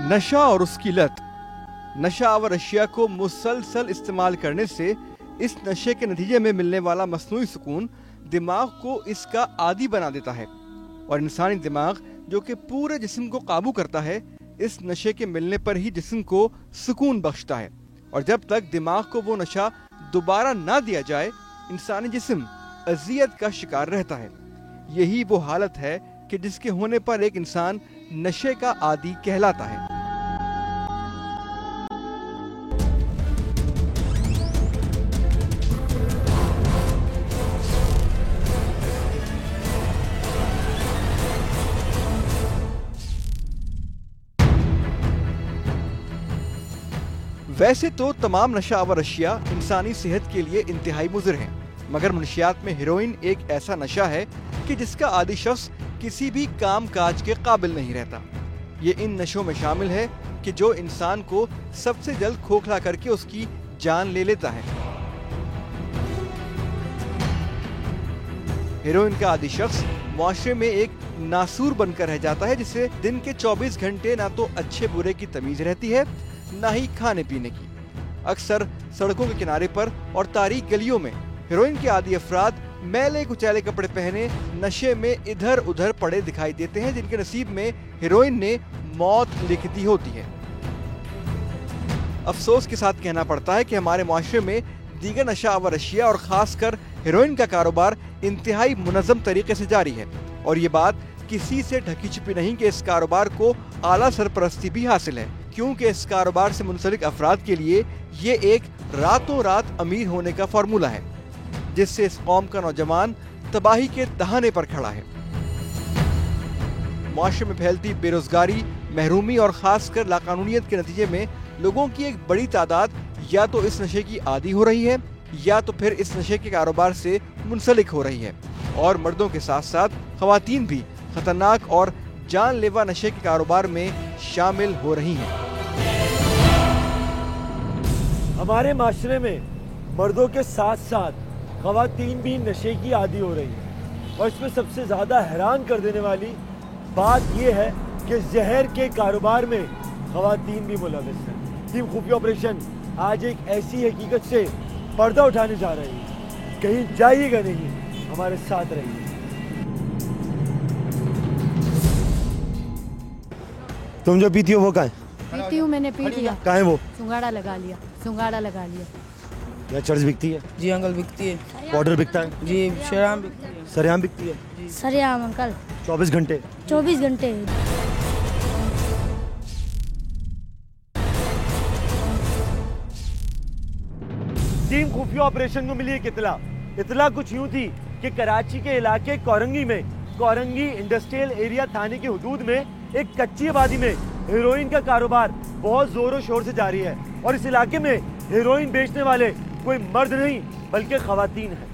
नशा और उसकी लत। नशा आवर अशिया को मुसलसल इस्तेमाल करने से इस नशे के नतीजे में मिलने वाला मसनूई सुकून दिमाग को इसका आदी बना देता है और इंसानी दिमाग जो कि पूरे जिस्म को काबू करता है, इस नशे के मिलने पर ही जिस्म को सुकून बख्शता है। और जब तक दिमाग को वो नशा दोबारा ना दिया जाए, इंसानी जिस्म अजियत का शिकार रहता है। यही वो हालत है कि जिसके होने पर एक इंसान नशे का आदी कहलाता है। वैसे तो तमाम नशा आवर अशिया इंसानी सेहत के लिए इंतहाई मुज़िर हैं, मगर मुनशियात में हेरोइन एक ऐसा नशा है कि जिसका आदी शख्स किसी भी काम काज के काबिल नहीं रहता। ये इन नशों में शामिल है कि जो इंसान को सबसे जल्द खोखला करके उसकी जान ले लेता है। हेरोइन का आदी शख्स मुआशरे में एक नासूर बनकर रह जाता है, जिसे दिन के 24 घंटे ना तो अच्छे बुरे की तमीज रहती है, ना ही खाने पीने की। अक्सर सड़कों के किनारे पर और तारीक गलियों में हेरोइन के आदी अफराद मैले कुचैले कपड़े पहने नशे में इधर उधर पड़े दिखाई देते हैं, जिनके नसीब में हेरोइन ने मौत लिख दी होती है। अफसोस के साथ कहना पड़ता है कि हमारे मुआशरे में दीगर नशा आवर अशिया और खासकर हेरोइन का कारोबार इंतहाई मुनज़्ज़म तरीके से जारी है। और ये बात किसी से ढकी छिपी नहीं कि इस कारोबार को आला सरपरस्ती भी हासिल है, क्योंकि इस कारोबार से मुंसलिक अफराद के लिए ये एक रातों रात अमीर होने का फार्मूला है, जिससे इस कौम का नौजवान तबाही के दहाने पर खड़ा है। मुआशरे में फैलती बेरोजगारी, महरूमी और खासकर लाकानूनियत के नतीजे में लोगों की एक बड़ी तादाद या तो इस नशे की आदी हो रही है या तो फिर इस नशे के कारोबार से मुंसलिक हो रही है। और मर्दों के साथ साथ खवातीन भी खतरनाक और जानलेवा नशे के कारोबार में शामिल हो रही हैं। हमारे माशरे में मर्दों के साथ साथ खवातीन भी नशे की आदी हो रही है। और इसमें सबसे ज़्यादा हैरान कर देने वाली बात यह है कि जहर के कारोबार में खवातीन भी मुलविस हैं। टीम खुफिया ऑपरेशन आज एक ऐसी हकीकत से पर्दा उठाने जा रही है। कहीं जाइएगा नहीं, हमारे साथ रहिए। तुम जो पीती हो वो कहाँ है? पीती हूँ, मैंने पी लिया। कहाँ है वो? सुंगाड़ा लगा लिया, सुंगाड़ा लगा लिया। क्या चर्च बिकती है? जी अंकल बिकती है। पाउडर बिकता है? जी शराब बिकती है। सरेआम बिकती है? सरेआम अंकल। 24 घंटे? 24 घंटे। टीम खुफिया ऑपरेशन को मिली एक इतला कुछ यूं थी कि कराची के इलाके कोरंगी इंडस्ट्रियल एरिया थाने की हुदूद में एक कच्ची आबादी में हेरोइन का कारोबार बहुत जोरों शोर से जारी है। और इस इलाके में हेरोइन बेचने वाले कोई मर्द नहीं बल्कि खवातीन हैं।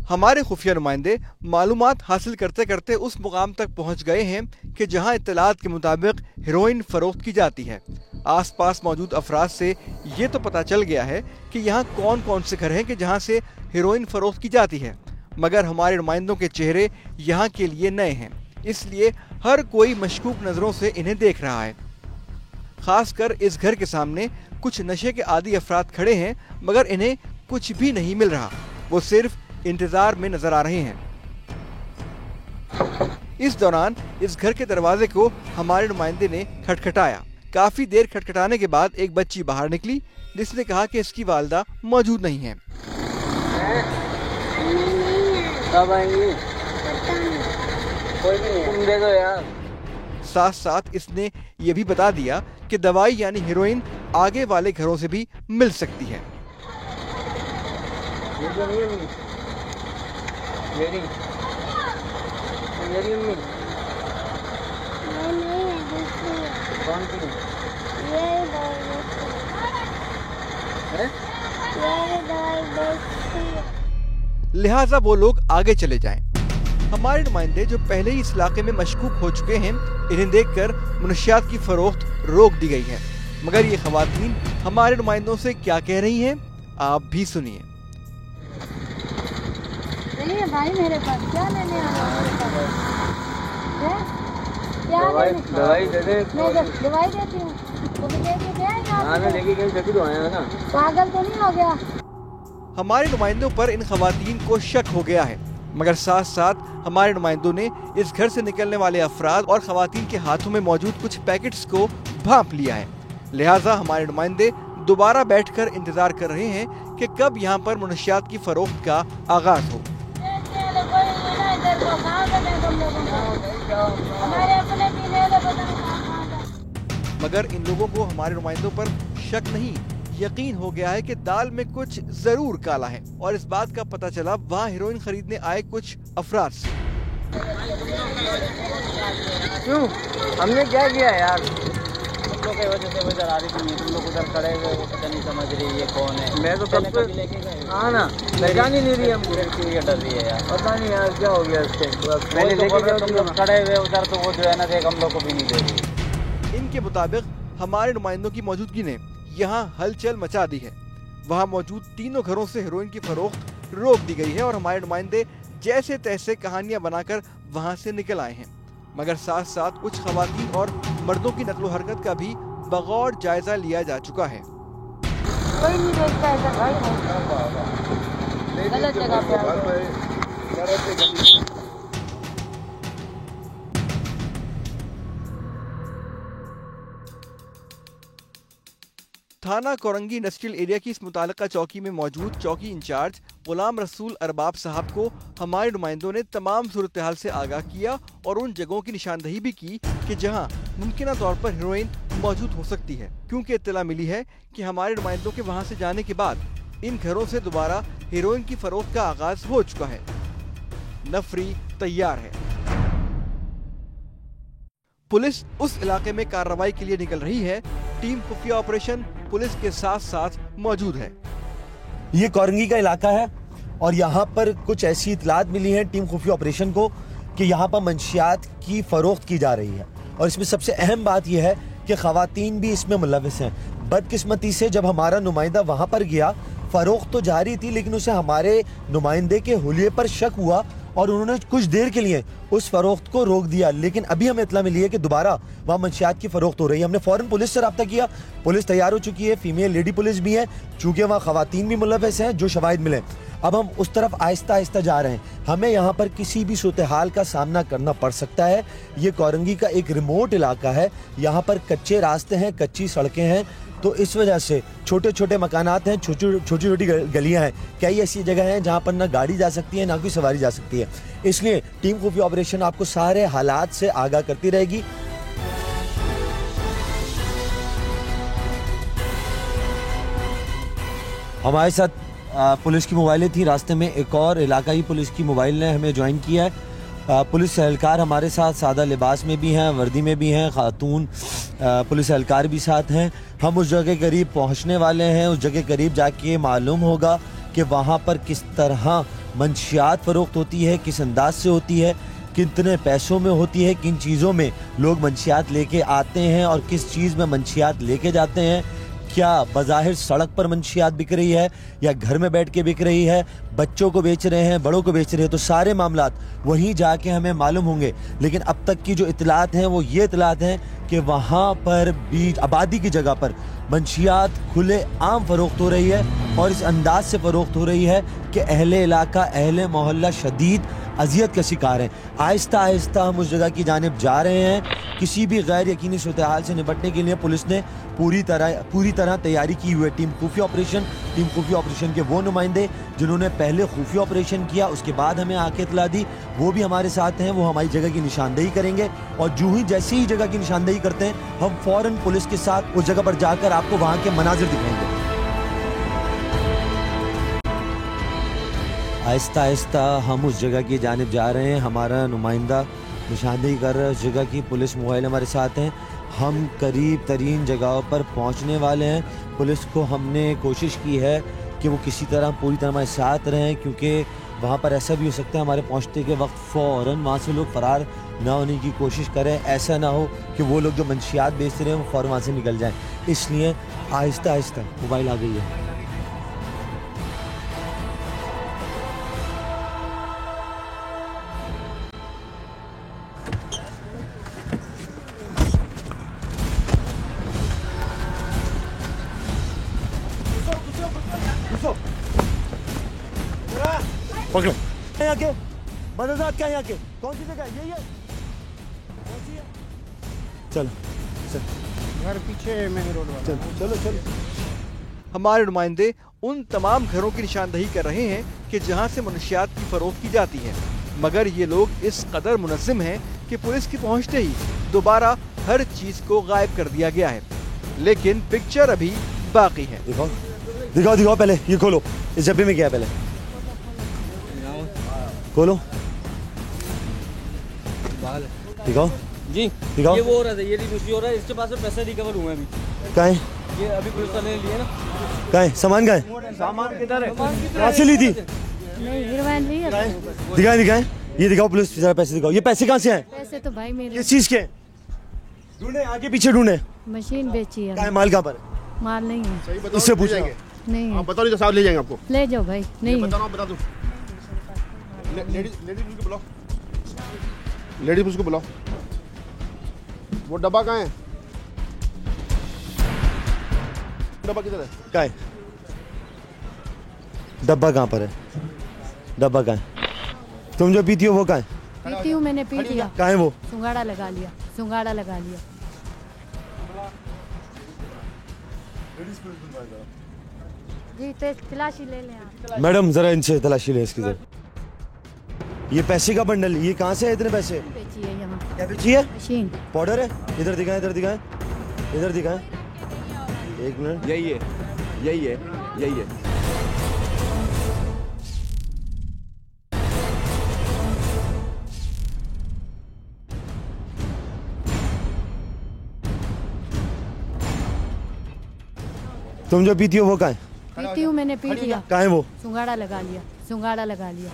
हमारे खुफिया नुमाइंदे मालूमात हासिल करते करते उस मुकाम तक पहुंच गए हैं कि जहां इत्तलात के मुताबिक हेरोइन फरोख्त की जाती है। आसपास मौजूद अफराद से ये तो पता चल गया है कि यहाँ कौन कौन से घर हैं कि जहाँ से हेरोइन फरोख्त की जाती है, मगर हमारे नुमाइंदों के चेहरे यहाँ के लिए नए हैं, इसलिए हर कोई मशकूक नज़रों से इन्हें देख रहा है। खासकर इस घर के सामने कुछ नशे के आदी अफराद खड़े हैं, मगर इन्हें कुछ भी नहीं मिल रहा, वो सिर्फ इंतजार में नजर आ रहे हैं। इस दौरान इस घर के दरवाजे को हमारे नुमाइंदे ने खटखटाया। काफी देर खटखटाने के बाद एक बच्ची बाहर निकली, जिसने कहा कि इसकी वालिदा मौजूद नहीं है। कब आएंगी? कोई नहीं, तुम दे दो यार। साथ साथ इसने ये भी बता दिया कि दवाई यानी हेरोइन आगे वाले घरों से भी मिल सकती है। मेरी अम्मी कौन सी लिहाजा वो लोग आगे चले जाएं। हमारे नुमाइंदे जो पहले ही इस इलाके में मशकूक हो चुके हैं, इन्हें देखकर मुनशियात की फरोख्त रोक दी गई है। मगर ये खवातीन हमारे नुमाइंदों से क्या कह रही हैं, आप भी सुनिए। नहीं है भाई मेरे पास, क्या लेने आ रहे हो मेरे पास? क्या दवाई दे दे। मैं दवाई देती हूँ तो लेके गया यहाँ लेके गई तभी तो आया ना। पागल तो नहीं हो गया? हमारे नुमाइंदों पर इन खवातीन को शक हो गया है, मगर साथ साथ हमारे नुमाइंदों ने इस घर से निकलने वाले अफराद और खवातीन के हाथों में मौजूद कुछ पैकेट्स को भांप लिया है। लिहाजा हमारे नुमाइंदे दोबारा बैठकर इंतजार कर रहे हैं कि कब यहाँ पर मुनशियात की फरोख्त का आगाज हो। मगर इन लोगों को हमारे नुमाइंदों पर शक नहीं, यकीन हो गया है कि दाल में कुछ जरूर काला है, और इस बात का पता चला वहाँ हेरोइन खरीदने आए कुछ अफराद से। क्यों? हमने क्या किया यार? तुम लोग की वजह से वजह आ रही थी, तुम लोग उधर खड़े हुए वो पता नहीं समझ रही ये कौन है। मैं तो कब से लेके गए। हाँ ना, पहचान ही नहीं रही हमको। ये डर रही है यार, पता नहीं यार क्या हो गया इसके। मैंने लेके गए, तुम लोग खड़े हुए उधर, तो वो जो है ना देख हम लोग को भी नहीं दे रही। इनके मुताबिक हमारे नुमाइंदों की मौजूदगी ने यहाँ हलचल मचा दी है। वहाँ मौजूद तीनों घरों से हेरोइन की फरोख्त रोक दी गई है और हमारे नुमाइंदे जैसे तैसे कहानियां बनाकर वहाँ से निकल आए हैं, मगर साथ साथ कुछ खवातीन और मर्दों की नकलो हरकत का भी बगौर जायजा लिया जा चुका है। कोई नहीं देखता ऐसा भाई, गलत जगह पे। थाना कोरंगी इंडस्ट्रियल एरिया की इस मुतालिका चौकी में मौजूद चौकी इंचार्ज गुलाम रसूल अरबाब साहब को हमारे नुमाइंदों ने तमाम सूरत हाल से आगाह किया और उन जगहों की निशानदही भी की कि जहां मुमकिन तौर पर हेरोइन मौजूद हो सकती है, क्योंकि इत्तला मिली है कि हमारे नुमाइंदों के वहां से जाने के बाद इन घरों से दोबारा हेरोइन की फरोख्त का आगाज हो चुका है। नफरी तैयार है। पुलिस उस इलाके में कार्रवाई के लिए निकल रही है। टीम खुफिया ऑपरेशन पुलिस के साथ साथ मौजूद है। ये कोरंगी का इलाका है और यहाँ पर कुछ ऐसी इतलात मिली है टीम खुफिया ऑपरेशन को कि यहाँ पर मंशियात की फरोख्त की जा रही है, और इसमें सबसे अहम बात यह है कि खवातीन भी इसमें मुलविस हैं। बदकिस्मती से जब हमारा नुमाइंदा वहाँ पर गया, फरोख्त तो जारी थी लेकिन उसे हमारे नुमाइंदे के हुलिये पर शक हुआ और उन्होंने कुछ देर के लिए उस फरोख्त को रोक दिया। लेकिन अभी हमें इत्तला मिली है कि दोबारा वहाँ मंशियात की फरोख्त हो रही है। हमने फौरन पुलिस से रब्ता किया, पुलिस तैयार हो चुकी है, फीमेल लेडी पुलिस भी है, चूंकि वहाँ खवातीन भी मुलविस हैं जो शवाहिद मिले। अब हम उस तरफ आहिस्ता आहिस्ता जा रहे हैं। हमें यहाँ पर किसी भी सूरत हाल का सामना करना पड़ सकता है। ये कोरंगी का एक रिमोट इलाका है, यहाँ पर कच्चे रास्ते हैं, कच्ची सड़कें हैं, तो इस वजह से छोटे छोटे मकानात हैं, छोटी छोटी गलियां हैं। कई ऐसी जगह हैं जहां पर ना गाड़ी जा सकती है ना कोई सवारी जा सकती है। इसलिए टीम खुफिया ऑपरेशन आपको सारे हालात से आगाह करती रहेगी। हमारे साथ पुलिस की मोबाइलें थी, रास्ते में एक और इलाकाई पुलिस की मोबाइल ने हमें ज्वाइन किया है। पुलिस एहलकार हमारे साथ सादा लिबास में भी हैं, वर्दी में भी हैं, खातून पुलिस एहलकार भी साथ हैं। हम उस जगह करीब पहुंचने वाले हैं। उस जगह करीब जाके मालूम होगा कि वहां पर किस तरह मंशियात फरोख्त होती है, किस अंदाज से होती है, कितने पैसों में होती है, किन चीज़ों में लोग मंशियात लेके आते हैं और किस चीज़ में मंशियात लेके जाते हैं। क्या बाज़ाहिर सड़क पर मंशियात बिक रही है या घर में बैठ के बिक रही है, बच्चों को बेच रहे हैं, बड़ों को बेच रहे हैं, तो सारे मामलात वहीं जाके हमें मालूम होंगे। लेकिन अब तक की जो इतलात हैं वो ये इतलात हैं कि वहाँ पर बीच आबादी की जगह पर मंशियात खुले आम फरोख्त हो रही है और इस अंदाज से फरोख्त हो रही है कि अहले इलाका, अहले मोहल्ला शदीद अजियत का शिकार है। आहिस्ता आहिस्ता हम उस जगह की जानिब जा रहे हैं। किसी भी गैर यकीनी सूरत हाल से निपटने के लिए पुलिस ने पूरी तरह तैयारी की हुई है। टीम खुफिया ऑपरेशन के वो नुमाइंदे जिन्होंने पहले खुफिया ऑपरेशन किया, उसके बाद हमें आके इतला दी, वो भी हमारे साथ हैं। वो हमारी जगह की निशानदेही करेंगे और जैसे ही जगह की निशानदेही करते हैं हम फौरन पुलिस के साथ उस जगह पर जाकर आपको वहाँ के मनाजिर दिखाएंगे। आहिस्ता आहिस्ता हम उस जगह की जानिब जा रहे हैं। हमारा नुमाइंदा निशानदेही कर रहा है उस जगह की, पुलिस मोबाइल हमारे साथ हैं। हम करीब तरीन जगहों पर पहुंचने वाले हैं। पुलिस को हमने कोशिश की है कि वो किसी तरह पूरी तरह हमारे साथ रहें, क्योंकि वहाँ पर ऐसा भी हो सकता है हमारे पहुँचते के वक्त फ़ौरन वहाँ से लोग फ़रार ना होने की कोशिश करें। ऐसा ना हो कि वो लोग जो मंशियात बेच रहे हैं वो फ़ौरन वहाँ से निकल जाएँ। इसलिए आहिस्ता आहिस्ता मोबाइल आ गई है। पकड़ो। यहाँ के मदरसात क्या है यहाँ के? कौन सी जगह है? यही है? कौन सी है? चलो चल। घर पीछे मेन रोड वाला। चलो चलो। हमारे नुमाइंदे उन तमाम घरों की निशानदही कर रहे हैं कि जहां से मनुष्यात की फरोख्त की जाती है, मगर ये लोग इस कदर मुनज़्ज़म हैं कि पुलिस के पहुंचते ही दोबारा हर चीज को गायब कर दिया गया है। लेकिन पिक्चर अभी बाकी है। दिखाओ दिखाओ दिखाओ, पहले ये खोलो। इस डब्बे में क्या है? पहले खोलो, दिखाओ जी दिखाओ। ये वो हो रहा था, ये रिक्वेस्ट हो रहा है, इसके पास में पैसे रिकवर हुए अभी। कहाँ है? ये अभी पुलिस वाले ने लिए ना। कहाँ है सामान? कहाँ है सामान? किधर है? कहाँ से ली थी? नहीं गिरवान नहीं है। दिखाएं दिखाएं, ये दिखाओ पुलिस, जरा पैसे दिखाओ। ये पैसे कहाँ से आए? पैसे तो भाई मेरे किस चीज के? ढूंढे, आगे पीछे ढूंढे। मशीन बेची कहाँ है? है। माल कहाँ पर? माल नहीं है। सही बताओ, इससे ले पूछ जाएंगे। नहीं है। आप बताओ नहीं तो साहब ले जाएंगे आपको। ले जाओ भाई, नहीं है। बताओ, बता दो। लेडीज पुलिस को बुलाओ, लेडीज पुलिस को बुलाओ। वो डब्बा कहाँ है? डब्बा किधर है? कहाँ है? डब्बा कहाँ पर है? डब्बा कहाँ है? तुम जो पीती हो वो कहाँ है? पीती हूँ, मैंने पी लिया। कहाँ है वो? सुंगाड़ा लगा लिया, सुंगाड़ा लगा लिया। जी तलाशी ले लें आप। मैडम जरा इनसे तलाशी लें इसकी जरा। ये पैसे का बंडल, ये कहाँ से है इतने पैसे? बेची है यहाँ क्या बेची है? मशीन। पाउडर है? इधर दिखाएं, इधर दिखाएं, इधर दिखाएं। एक मिनट। यही है, यही है, यही है। तुम जो पीती हो वो कहाँ है? पीती हूँ, मैंने पी लिया। कहाँ है वो? सुंगाड़ा लगा लिया, सुंगाड़ा लगा लिया।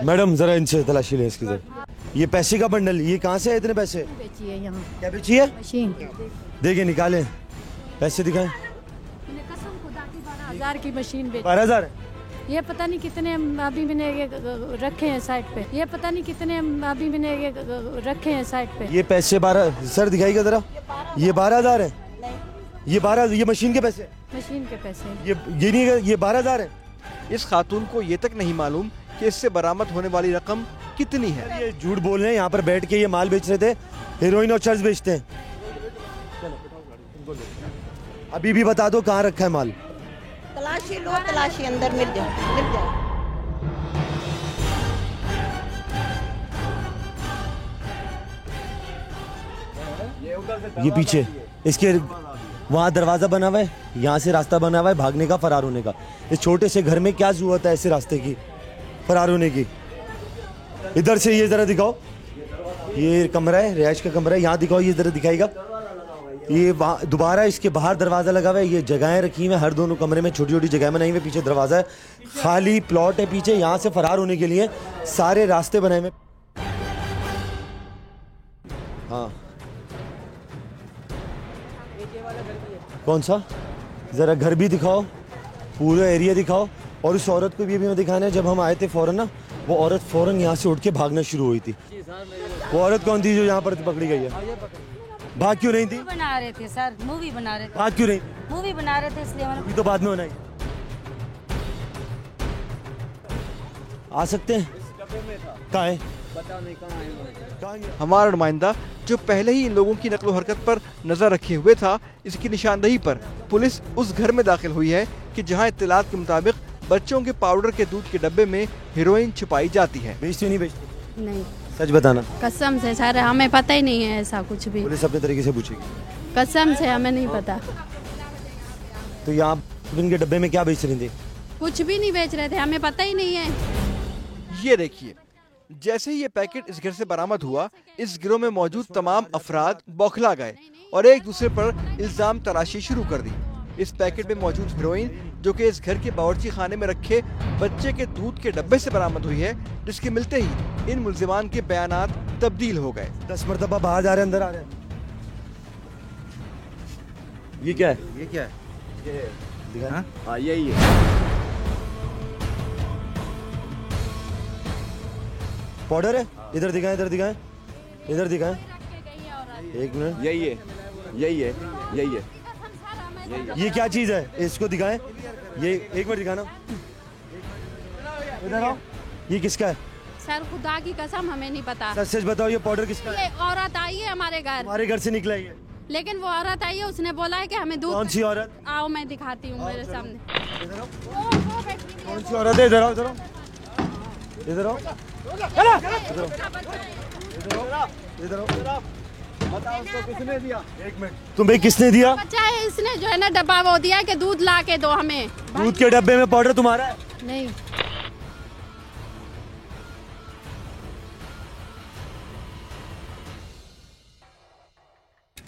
मैडम जरा इनसे तलाशी लें इसकी जरा। ये पैसे का बंडल, ये कहाँ से है इतने पैसे? बेची है यहाँ क्या बेची है? मशीन। देखिए निकालें, पैसे दिखाएं। कसम खुदा की 12,000 की मशीन बेची। 12,000 है? ये पता नहीं कितने अभी मैंने ये रखे हैं साइड पे। ये पता नहीं कितने अभी मैंने ये रखे हैं साइड पे। ये पैसे 12 सर दिखाइएगा जरा। ये 12,000 है? ये 12, ये मशीन के पैसे? मशीन के पैसे। ये नहीं है, ये 12,000 है? इस खातून को ये तक नहीं मालूम कि इससे बरामद होने वाली रकम कितनी है। ये झूठ बोल रहे हैं, यहाँ पर बैठ के ये माल बेच रहे थे, हेरोइन और चर्च बेचते हैं। अभी भी बता दो कहाँ रखा है माल? तलाशी लो, तलाशी अंदर मिल जाए, मिल जाए। ये पीछे इसके वहाँ दरवाजा बना हुआ है, यहाँ से रास्ता बना हुआ है भागने का, फरार होने का। इस छोटे से घर में क्या जरूरत है ऐसे रास्ते की फरार होने की? इधर से ये जरा दिखाओ, ये कमरा है, रिहाइश का कमरा है, यहाँ दिखाओ, ये जरा दिखाएगा। ये दोबारा इसके बाहर दरवाजा लगा हुआ है, ये जगहें रखी हुई हैं, हर दोनों कमरे में छोटी छोटी जगह बनाई हुई है, पीछे दरवाजा है, खाली प्लॉट है पीछे। यहाँ से फरार होने के लिए सारे रास्ते बनाए हुए। हाँ कौन सा? जरा घर भी दिखाओ, पूरा एरिया दिखाओ। और उस औरत को भी अभी दिखाना है, जब हम आए थे फौरन ना, वो औरत फौरन यहाँ से उठ के भागना शुरू हुई थी। वो औरत कौन थी जो यहाँ पर पकड़ी गई है? भाग क्यों नहीं थी? बना रहे थे सर, मूवी बना रहे थे। भाग क्यों नहीं? मूवी बना रहे थे इसलिए मैंने। अभी तो बाद में बनाई। आ सकते हैं? कहाँ है? कहाँ गया? हमारा नुमाइंदा जो पहले ही इन लोगों की नकलो हरकत पर नजर रखे हुए था, इसकी निशानदही पर पुलिस उस घर में दाखिल हुई है कि जहां इत्तलात के मुताबिक बच्चों के पाउडर के दूध के डब्बे में हेरोइन छुपाई जाती है। बेचती नहीं बेचती? नहीं, सच बताना। कसम से सर हमें पता ही नहीं है ऐसा कुछ भी। पुलिस अपने तरीके से पूछेगी। कसम से हमें नहीं पता। तो यहाँ इनके डब्बे में क्या बेच रही थी? कुछ भी नहीं बेच रहे थे, हमें पता ही नहीं है। ये देखिए, जैसे ही ये पैकेट इस घर से बरामद हुआ, इस गिरोह में मौजूद तमाम अफराद बौखला गए और एक दूसरे पर इल्जाम तराशी शुरू कर दी। इस पैकेट में मौजूद हेरोइन, जो कि इस घर के बावर्ची खाने में रखे बच्चे के दूध के डब्बे से बरामद हुई है, जिसके मिलते ही इन मुल्जिमान के बयानात तब्दील हो गए। 10 मरतबा बाहर जा रहे हैं, अंदर आ रहे हैं। ये क्या है? ये क्या है? ये दिखा। हाँ यही है। पाउडर है? इधर दिखाएं, इधर दिखाएं, इधर दिखाएं। एक मिनट। यही है, यही है, यही है। ये क्या चीज है? इसको दिखाएं। ये एक मिनट दिखाना। इधर आओ, ये किसका है? सर खुदा की कसम हमें नहीं पता। सच सच बताओ, ये पाउडर किसका है? ये औरत आई है हमारे घर। हमारे घर से निकला ये? लेकिन वो औरत आई है, उसने बोला है कि हमें दूध। कौन सी औरत? आओ मैं दिखाती हूँ मेरे सामने। कौन सी औरत है? इधर आओ, इधर आओ, इधर आओ, इधर आओ। बताओ उसको किसने दिया? एक मिनट, तुम्हें किसने दिया? बच्चा है, इसने जो है ना डब्बा वो दिया कि दूध ला के दो हमें। दूध के डब्बे में पाउडर तुम्हारा है? नहीं।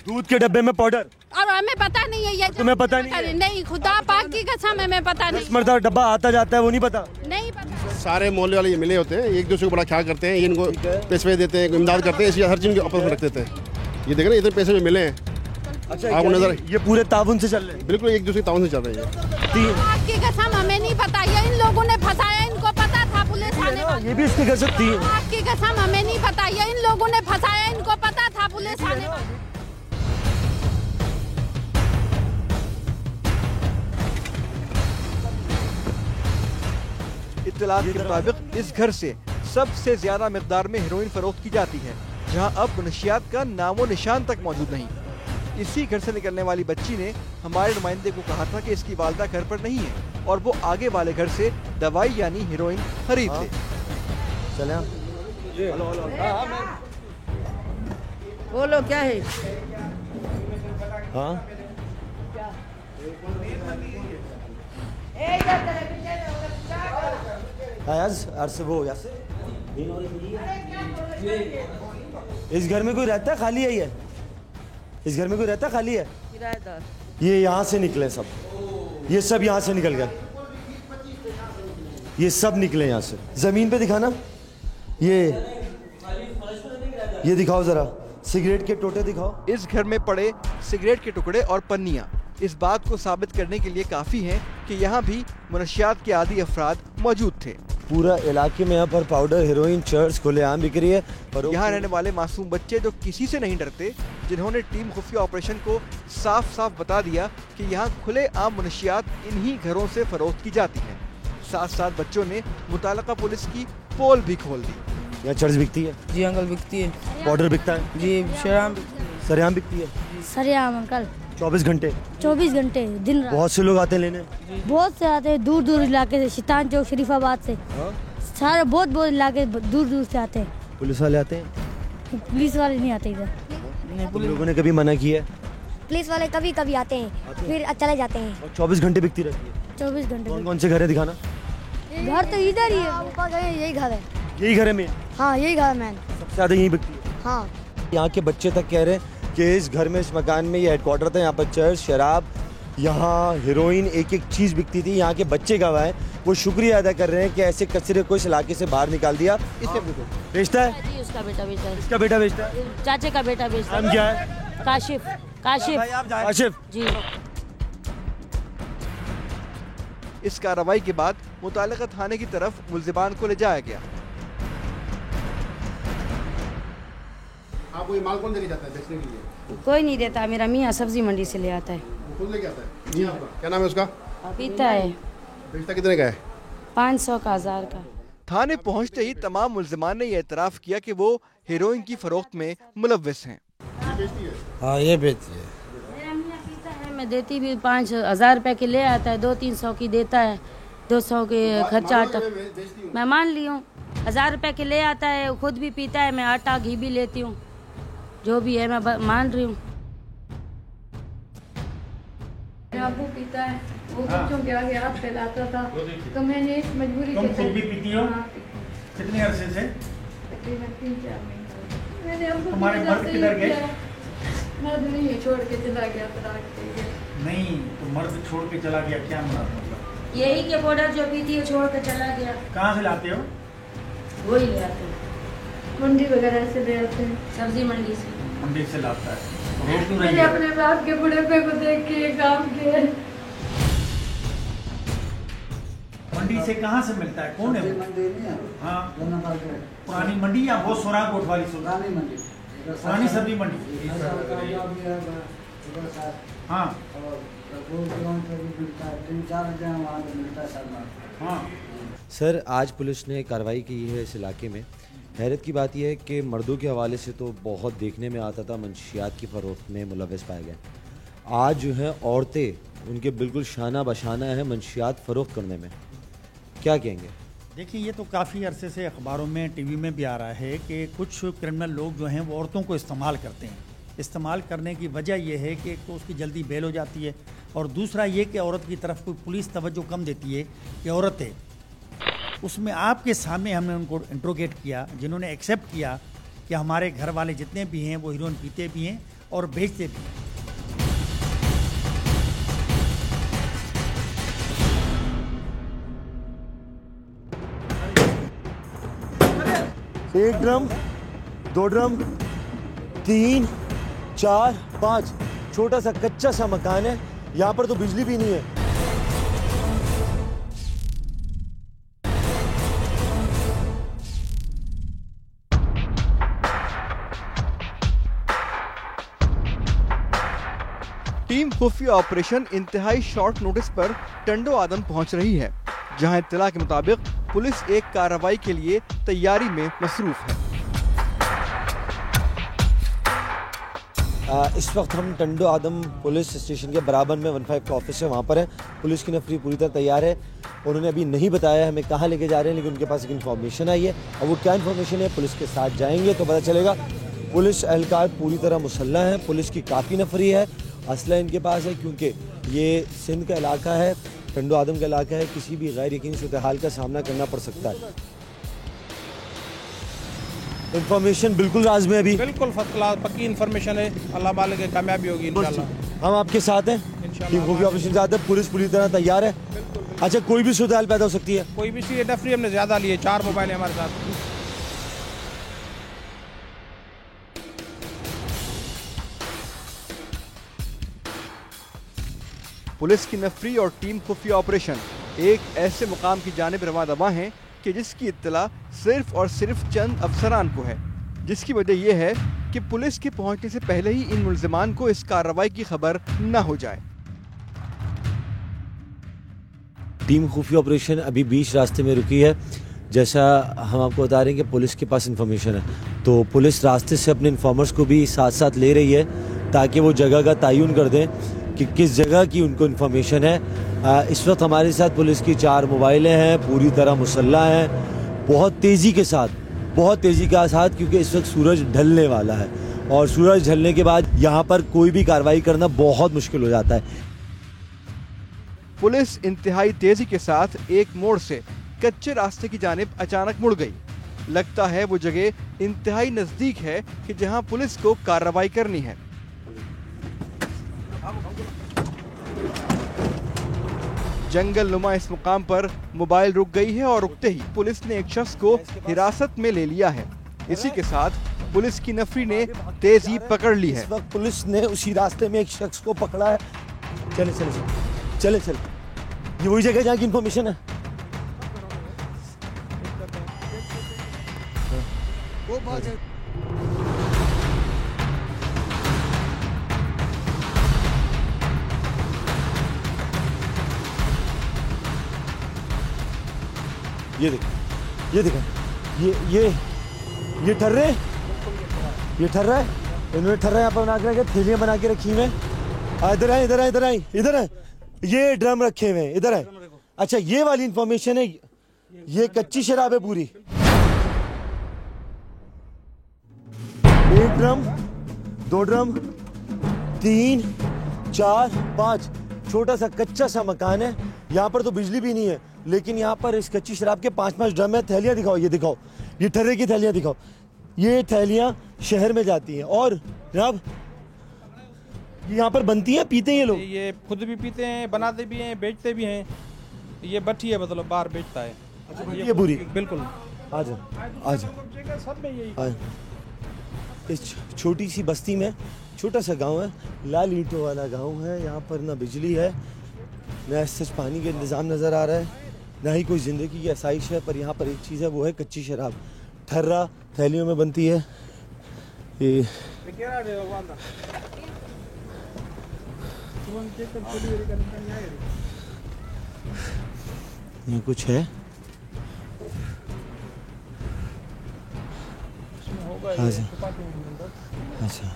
दूध के डब्बे में पाउडर? और हमें पता नहीं है ये। तुम्हें पता नहीं है? नहीं, खुदा पाक की कसम हमें पता नहीं। 10 मरतबा डब्बा आता जाता है, वो नहीं पता? नहीं पता। सारे मोहल्ले वाले ये मिले होते हैं, एक दूसरे को बड़ा ख्याल करते हैं, ये इनको पैसे देते हैं, इमदाद करते हैं, इसलिए हर चीज़ आपस में रख देते हैं। ये देख रहे हैं, इतने पैसे जो मिले हैं। अच्छा, आपको नजर ये पूरे ताउन से चल रहे हैं? बिल्कुल एक दूसरे ताउन से चल रहे हैं। पाक की कसम हमें नहीं पता, ये इन लोगों ने फंसाया, इनको पता था पुलिस आने वाली। ये भी इसके घर से थी? पाक की कसम हमें नहीं पता, ये इन लोगों ने फंसाया, इनको पता था पुलिस आने वाली। इत्तलात के मुताबिक इस घर से सबसे ज्यादा मिकदार में हेरोइन फरोख्त की जाती है, जहां अब मुनशियात का नामो निशान तक मौजूद नहीं। इसी घर से निकलने वाली बच्ची ने हमारे नुमाइंदे को कहा था कि इसकी वालदा घर पर नहीं है और वो आगे वाले घर से दवाई यानी हेरोइन खरीद ले। चले बोलो क्या है? हाँ, इस घर में कोई रहता है? खाली है ये? इस घर में कोई रहता है? खाली है? किराएदार। ये यहाँ से निकले सब, ये सब यहाँ से निकल गए, ये सब निकले यहाँ से। जमीन पे दिखाना, ये दिखाओ जरा, सिगरेट के टोटे दिखाओ। इस घर में पड़े सिगरेट के टुकड़े और पन्नियां इस बात को साबित करने के लिए काफी हैं कि यहाँ भी मुनशियात के आदी अफराद मौजूद थे। पूरा इलाके में यहाँ पर पाउडर, हेरोइन, चर्च खुलेआम बिक रही है। यहाँ रहने वाले मासूम बच्चे जो किसी से नहीं डरते, जिन्होंने टीम खुफिया ऑपरेशन को साफ साफ बता दिया कि यहाँ खुले आम मुनशियात इन्हीं घरों से फरोख्त की जाती है। साथ साथ बच्चों ने मुताल्लिका पुलिस की पोल भी खोल दी। यहाँ चर्च बिकती है? जी अंकल बिकती है। पाउडर बिकता है? जी शराब सरेआम बिकती है? सरेआम अंकल। 24 घंटे? 24 घंटे दिन रात। बहुत से लोग आते हैं लेने? बहुत से आते हैं, दूर दूर इलाके से, शैतान चौक, शरीफाबाद से। सारे बहुत इलाके दूर दूर से आते हैं। पुलिस वाले आते हैं? पुलिस वाले नहीं आते इधर। तुम लोगों ने कभी मना किया? पुलिस वाले कभी कभी आते हैं, फिर चले जाते हैं। और 24 घंटे बिकती रहती है? 24 घंटे। कौन कौन से घर है, दिखाना। घर तो इधर ही है, ऊपर गए यही घर है। यही घर है में? हाँ यही घर मैन। सबसे ज्यादा यही बिकती है? हाँ। यहाँ के बच्चे तक कह रहे हैं कि इस घर में, इस मकान में ये हेडक्वार्टर था, यहाँ पर चर्च, शराब, यहाँ हेरोइन, एक एक चीज़ बिकती थी। यहाँ के बच्चे गवाह हैं, वो शुक्रिया अदा कर रहे हैं कि ऐसे कचरे को इस इलाके से बाहर निकाल दिया। इसे बेचता है? जी उसका बेटा बेचता है। इसका बेटा बेचता है? चाचे का बेटा बेचता है। नाम क्या है? काशिफ। काशिफ जी। इस कार्रवाई के बाद मुताल्लिका थाने की तरफ मुल्जिमान को ले जाया गया। आपको ये माल कौन लेके जाता है बेचने के लिए? कोई नहीं देता, मेरा मियाँ सब्जी मंडी से ले आता है। वो खुद लेके आता है? जी आपका क्या नाम है उसका? पीता है। बेचता कितने का है? 500 का, 1000 का। थाने पहुंचते ही तमाम मुल्जिमान ने यह एतराफ़ किया कि वो हेरोइन की फरोख्त में मुलव्विस हैं। हाँ ये बेचती है। मेरा मियाँ पीता है, मैं देती भी 5000 रुपए की ले आता है, 200-300 की देता है, 200 के खर्चा आटा मैं मान ली हूँ। 1000 रुपए के ले आता है, खुद भी पीता है, मैं आटा घी भी लेती हूँ, जो भी है मैं मान रही हूँ। अबू पीता है, वो बच्चों के आगे हाथ फैलाता था, तो मैंने इस मजबूरी तुम खुद भी पीती हो? कितने अरसे से? तकरीबन 3-4 महीने। मैंने अबू तुम्हारे मर्द किधर गए? मर्द नहीं, छोड़ के चला गया, तलाक दे गया। नहीं तो मर्द छोड़ के चला गया, क्या मतलब? यही के पाउडर जो पीती है छोड़ कर चला गया। कहाँ से लाते हो? वही ले आते हैं, मंडी वगैरह से ले आते हैं, सब्जी मंडी से। मंडी से लाता है। रोज क्यों मैंने नहीं? अपने बाप के बुढ़ापे को देख के ये काम किया। मंडी से कहाँ से मिलता है? कौन है वो? हाँ पुरानी मंडी या वो सोरा कोट वाली? पुरानी सब्जी मंडी। हाँ हाँ। सर आज पुलिस ने कार्रवाई की है इस इलाके में। हैरत की बात यह है कि मर्दों के हवाले से तो बहुत देखने में आता था मंशियात की फ़रोख्त में मुलव्वस पाए गए। आज जो है औरतें उनके बिल्कुल शाना बशाना है मंशियात फ़रोख्त करने में। क्या कहेंगे? देखिए ये तो काफ़ी अरसे से अखबारों में टीवी में भी आ रहा है कि कुछ क्रिमिनल लोग जो हैं वो औरतों को इस्तेमाल करते हैं। इस्तेमाल करने की वजह यह है कि एक तो उसकी जल्दी बेल हो जाती है और दूसरा ये कि औरत की तरफ कोई पुलिस तवज्जो कम देती है कि औरत है। उसमें आपके सामने हमने उनको इंट्रोगेट किया जिन्होंने एक्सेप्ट किया कि हमारे घर वाले जितने भी हैं वो हीरोइन पीते भी हैं और बेचते भी हैं। एक ड्रम, 2 ड्रम, 3, 4, 5। छोटा सा कच्चा सा मकान है, यहाँ पर तो बिजली भी नहीं है। टीम खुफिया ऑपरेशन इंतहाई शॉर्ट नोटिस पर टंडो आदम पहुंच रही है, जहां इत्तला के मुताबिक पुलिस एक कार्रवाई के लिए तैयारी में मसरूफ है। इस वक्त हम टंडो आदम पुलिस स्टेशन के बराबर में 15 का ऑफिस है, वहाँ पर है। पुलिस की नफरी पूरी तरह तैयार है। उन्होंने अभी नहीं बताया हमें कहाँ लेके जा रहे हैं, लेकिन उनके पास एक इन्फॉर्मेशन आई है और वो क्या इन्फॉर्मेशन है पुलिस के साथ जाएंगे तो पता चलेगा। पुलिस एहलकार पूरी तरह मुसल्लह है, पुलिस की काफ़ी नफरी है, असला इनके पास है क्योंकि ये सिंध का इलाका है, टंडो आदम का इलाका है, किसी भी गैर यकीनी सूरत-ए-हाल का सामना करना पड़ सकता है। इन्फॉर्मेशन बिल्कुल राज में अभी बिल्कुल फर्स्ट क्लास पक्की इन्फॉर्मेशन है। अल्लाह वाले के कामयाबी होगी इंशाल्लाह। हम आपके साथ हैं, टीम खुफिया ऑपरेशन साथ है, पुलिस पूरी तरह तैयार है। अच्छा कोई भी सूरत-ए-हाल पैदा हो सकती है? कोई भी चीज डेटा फ्री हमने ज्यादा लिए, 4 मोबाइल है हमारे साथ। पुलिस की नफरी और टीम खुफिया ऑपरेशन एक ऐसे मुकाम की जानिब रवा दवा हैं कि जिसकी इत्तला सिर्फ और सिर्फ चंद अफसरान को है, जिसकी वजह यह है कि पुलिस के पहुंचने से पहले ही इन मुल्जिमान को इस कार्रवाई की खबर न हो जाए। टीम खुफिया ऑपरेशन अभी बीच रास्ते में रुकी है। जैसा हम आपको बता रहे हैं कि पुलिस के पास इंफॉर्मेशन है, तो पुलिस रास्ते से अपने इन्फॉर्मर्स को भी साथ साथ ले रही है ताकि वो जगह का तयन कर दें कि किस जगह की उनको इन्फॉर्मेशन है। इस वक्त हमारे साथ पुलिस की 4 मोबाइलें हैं, पूरी तरह मुसल्ला हैं, बहुत तेज़ी के साथ क्योंकि इस वक्त सूरज ढलने वाला है और सूरज ढलने के बाद यहाँ पर कोई भी कार्रवाई करना बहुत मुश्किल हो जाता है। पुलिस इंतहाई तेजी के साथ एक मोड़ से कच्चे रास्ते की जानिब अचानक मुड़ गई। लगता है वो जगह इंतहाई नजदीक है कि जहां पुलिस को कार्रवाई करनी है। जंगल नुमा इस मुकाम पर मोबाइल रुक गई है और रुकते ही पुलिस ने एक शख्स को हिरासत में ले लिया है। इसी के साथ पुलिस की नफरी ने तेजी पकड़ ली है। इस वक्त पुलिस ने उसी रास्ते में एक शख्स को पकड़ा है। चले ये वही जगह जहाँ की इंफॉर्मेशन है। वो बात है। ये देखो ये ठर्रे ये ठर्रा है। इन्होंने ठर्रा यहाँ पर बना के रखे, थैलियाँ बना के रखी हुई हैं। इधर आए ये ड्रम रखे हुए हैं, इधर है। अच्छा ये वाली इंफॉर्मेशन है, ये कच्ची शराब है पूरी। 1 ड्रम, 2 ड्रम, 3, 4, 5। छोटा सा कच्चा सा मकान है, यहाँ पर तो बिजली भी नहीं है, लेकिन यहाँ पर इस कच्ची शराब के 5-5 ड्रम है। थैलियाँ दिखाओ, ये दिखाओ, ये ठर्रे की थैलियाँ दिखाओ। ये थैलियाँ शहर में जाती हैं और जनाब यहाँ पर बनती हैं, पीते हैं ये लोग। ये खुद भी पीते हैं, बनाते भी हैं, बेचते भी हैं। ये भट्टी है, मतलब बाहर बेचता है। अच्छा, ये बुरी बिल्कुल। आजा इस छोटी सी बस्ती में छोटा सा गांव है, लाल ईंटों वाला गांव है। यहाँ पर ना बिजली है, ना सच पानी का इंतज़ाम नज़र आ रहा है, ना ही कोई ज़िंदगी की आसाइश है। पर यहाँ पर एक चीज़ है, वो है कच्ची शराब। ठर्रा थैलियों में बनती है। ये ये कुछ है? अच्छा,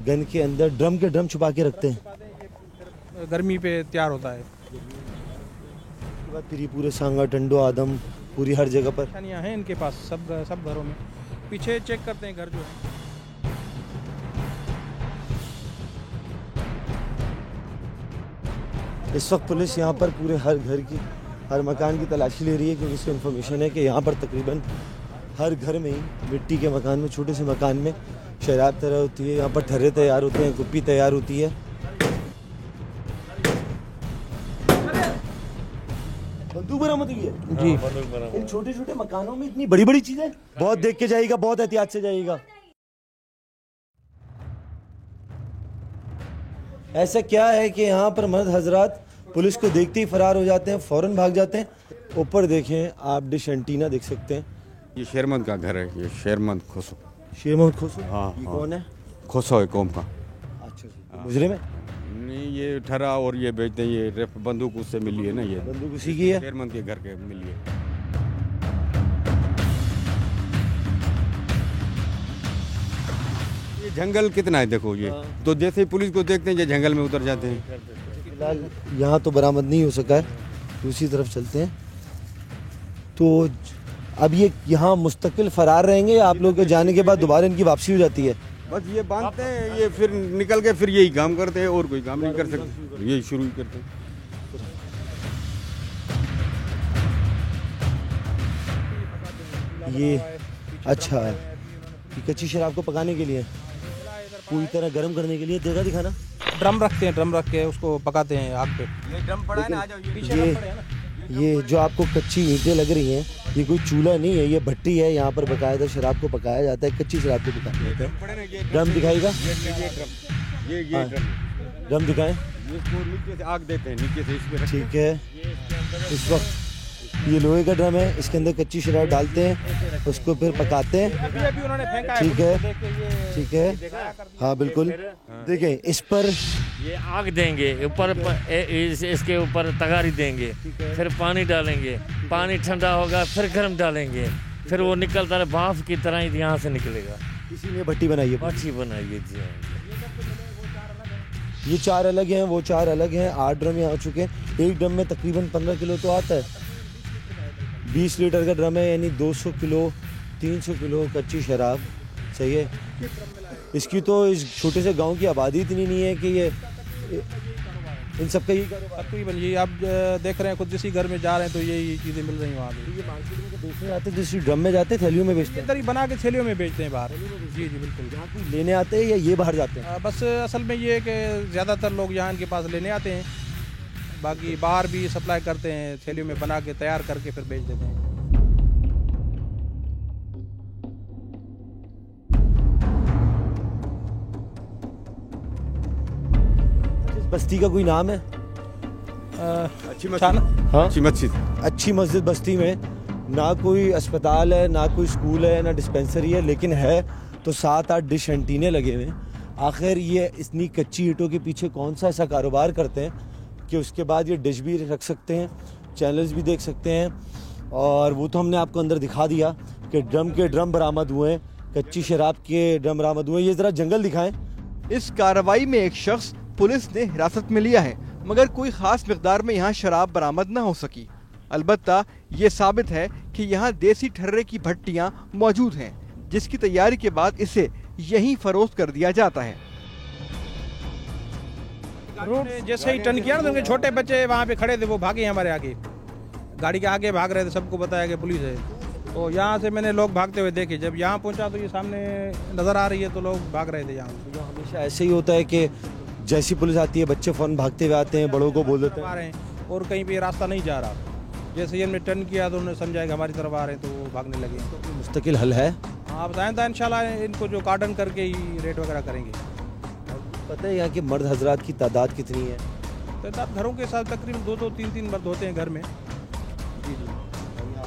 गन के अंदर ड्रम के ड्रम छुपा के रखते हैं, गर्मी पे तैयार होता है। फिर ये पूरे सांगा, टंडो, आदम, पूरी हर जगह पर निशानियाँ हैं इनके पास, सब घरों में। पीछे चेक करते हैं घर जो है। इस वक्त पुलिस यहाँ पर पूरे हर घर की, हर मकान की तलाशी ले रही है, क्योंकि इसको इन्फॉर्मेशन है कि यहाँ पर तकरीबन हर घर में ही, मिट्टी के मकान में, छोटे से मकान में शराब तैयार होती है। यहाँ पर ठर्रे तैयार होते हैं, कुप्पी तैयार होती है। बंदूक बरामद हुई है जी। इन छोटे छोटे मकानों में इतनी बड़ी बड़ी चीजें, बहुत देख के जाइएगा, बहुत एहतियात से जाइएगा। ऐसा क्या है कि यहाँ पर मर्द हजरात पुलिस को देखते ही फरार हो जाते हैं, फौरन भाग जाते हैं। ऊपर देखें आप, डिश एंटीना देख सकते हैं। ये शेरमंद का घर है, ये शेरमंद खोसो। शेरमंद खोसो? हाँ, ये हाँ। कौन है? खोसो है कौम का। अच्छा, मुजरिम है? नहीं, ये ठरा और ये बेचते हैं, ये रेफ बंदूक उससे मिली है ना, ये बंदूक उसी की है? शेरमंद के घर के मिली है। ये जंगल कितना है देखो, ये तो जैसे ही पुलिस को देखते हैं ये जंगल में उतर जाते हैं। फिलहाल यहाँ तो बरामद नहीं हो सका है, दूसरी तरफ चलते हैं। तो अब ये यहाँ मुस्तकिल फरार रहेंगे या आप लोग के जाने के बाद दोबारा इनकी वापसी हो जाती है? बस ये बांधते हैं, ये फिर निकल के फिर यही काम करते हैं, और कोई काम नहीं कर सकते, यही शुरू करते हैं। ये अच्छा है, ये कच्ची शराब को पकाने के लिए, पूरी तरह गर्म करने के लिए। जगह दिखाना। ड्रम रखते हैं, ड्रम रख के उसको पकाते हैं आग पे। ये ड्रम पड़ा है ना, आ जाओ, ये जो आपको कच्ची ईंटें लग रही हैं, ये कोई चूल्हा नहीं है, ये भट्टी है। यहाँ पर बकायदा शराब को पकाया जाता है, कच्ची शराब को पकाया जाता है। ड्रम दिखाएगा? ये ड्रम दिखाएं। इसको नीचे से आग देते हैं, नीचे से इसमें। ठीक है, इस वक्त ये लोहे का ड्रम है, इसके अंदर कच्ची शराब डालते हैं, उसको फिर पकाते हैं। ठीक है, ठीक है, हाँ बिल्कुल। देखें इस पर ये आग देंगे, ऊपर इसके ऊपर तगारी देंगे, फिर पानी डालेंगे, पानी ठंडा होगा, फिर गर्म डालेंगे, फिर वो निकलता है भाप की तरह ही यहाँ से निकलेगा। इसी में भट्टी बनाई है? भट्टी बनाई है जी। ये 4 अलग हैं, वो 4 अलग हैं। 8 ड्रम यहाँ आ चुके हैं। एक ड्रम में तकरीबन 15 किलो तो आता है। 20 लीटर का ड्रम है, यानी 200 किलो 300 किलो कच्ची शराब। सही है। इसकी तो इस छोटे से गांव की आबादी इतनी नहीं है कि ये इन सब का ही तकरीबन ये आप देख रहे हैं, खुद जिस घर में जा रहे हैं तो यही चीज़ें मिल रही हैं वहाँ पे। ये मार्केट में बेचने आते हैं, जिस ड्रम में जाते हैं, थैलियों में बेचते हैं? इधर ही बना के थैलियों में बेचते हैं बाहर। जी जी बिल्कुल। यहाँ कोई लेने आते हैं या ये बाहर जाते हैं? बस असल में ये है कि ज़्यादातर लोग यहाँ इनके पास लेने आते हैं, बाकी बाहर भी सप्लाई करते हैं, थैलियों में बना के तैयार करके फिर बेच देते हैं। बस्ती का कोई नाम है? अच्छी मस्जिद। अच्छी मस्जिद बस्ती में ना कोई अस्पताल है, ना कोई स्कूल है, ना डिस्पेंसरी है, लेकिन है तो 7-8 डिश एंटीने लगे हुए हैं। आखिर ये इतनी कच्ची ईंटों के पीछे कौन सा ऐसा कारोबार करते हैं कि उसके बाद ये डिश भी रख सकते हैं, चैनल्स भी देख सकते हैं। और वो तो हमने आपको अंदर दिखा दिया कि ड्रम के ड्रम बरामद हुए हैं, कच्ची शराब के ड्रम बरामद हुए। ये ज़रा जंगल दिखाएं। इस कार्रवाई में एक शख्स पुलिस ने हिरासत में लिया है, मगर कोई खास मिकदार में यहाँ शराब बरामद न हो सकी। अलबत्ता ये साबित है कि यहाँ देसी ठर्रे की भट्टियाँ मौजूद हैं, जिसकी तैयारी के बाद इसे यहीं फरोख्त कर दिया जाता है। जैसे ही टर्न किया ना, तो छोटे बच्चे वहाँ पे खड़े थे, वो भागे हमारे आगे, गाड़ी के आगे भाग रहे थे, सबको बताया कि पुलिस है। तो यहाँ से मैंने लोग भागते हुए देखे, जब यहाँ पहुँचा तो ये सामने नज़र आ रही है, तो लोग भाग रहे थे। यहाँ हमेशा ऐसे ही होता है कि जैसी पुलिस आती है बच्चे फौरन भागते हुए आते हैं, बड़ों को बोल देते हैं, और कहीं पे रास्ता नहीं जा रहा। जैसे ही हमने टर्न किया तो उन्होंने समझा कि हमारी तरफ आ रहे हैं, तो वो भागने लगे। तो मुस्तकिल हल है? हाँ बताएं था, इंशाल्लाह इनको जो कार्डन करके ही रेट वगैरह करेंगे। पता है यहाँ के मर्द हजरात की तादाद कितनी है? तादाद घरों के साथ तकरीबन 2-2, 3-3 मर्द होते हैं घर में। जी जी।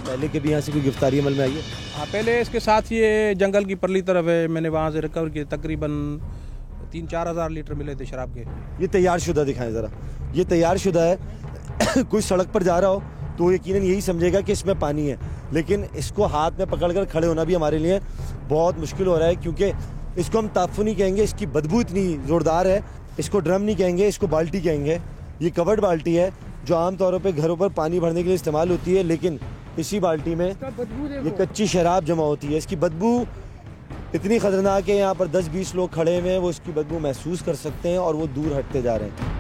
पहले के भी यहाँ से कोई गिरफ्तारी अमल में आई है? हाँ, पहले इसके साथ ये जंगल की परली तरफ है, मैंने वहाँ से रिकवर किए तकरीबन 3-4 हज़ार लीटर मिले थे शराब के। ये तैयार शुदा दिखाएं ज़रा, ये तैयार शुदा है। कोई सड़क पर जा रहा हो तो यकीनन यही समझेगा कि इसमें पानी है, लेकिन इसको हाथ में पकड़कर खड़े होना भी हमारे लिए बहुत मुश्किल हो रहा है, क्योंकि इसको हम ताफ़ु नहीं कहेंगे, इसकी बदबू इतनी ज़ोरदार है। इसको ड्रम नहीं कहेंगे, इसको बाल्टी कहेंगे। ये कवर्ड बाल्टी है जो आम तौर पे घरों पर पानी भरने के लिए इस्तेमाल होती है, लेकिन इसी बाल्टी में ये कच्ची शराब जमा होती है। इसकी बदबू इतनी ख़तरनाक है, यहाँ पर 10-20 लोग खड़े हुए हैं, वो इसकी बदबू महसूस कर सकते हैं और वो दूर हटते जा रहे हैं।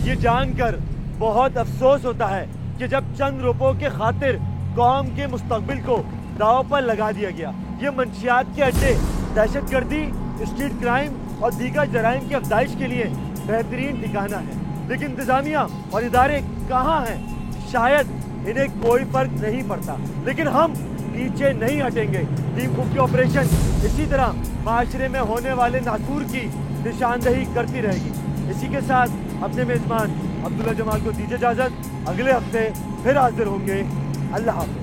ये जानकर बहुत अफसोस होता है कि जब चंद रुपयों के खातिर कौम के मुस्तकबिल को दांव पर लगा दिया गया। ये मंशियात के अड्डे दहशतगर्दी, स्ट्रीट क्राइम और दीगर जराइम की अफजाइश के लिए बेहतरीन ठिकाना है, लेकिन इंतजामिया और इदारे कहाँ हैं? शायद इन्हें कोई फर्क नहीं पड़ता, लेकिन हम पीछे नहीं हटेंगे। टीम खुफिया ऑपरेशन इसी तरह माशरे में होने वाले नासूर की निशानदेही करती रहेगी। इसी के साथ अपने मेजबान अब्दुल्ला जमाल को दीजिए इजाजत। अगले हफ्ते फिर हाजिर होंगे। अल्लाह हाफ़िज़।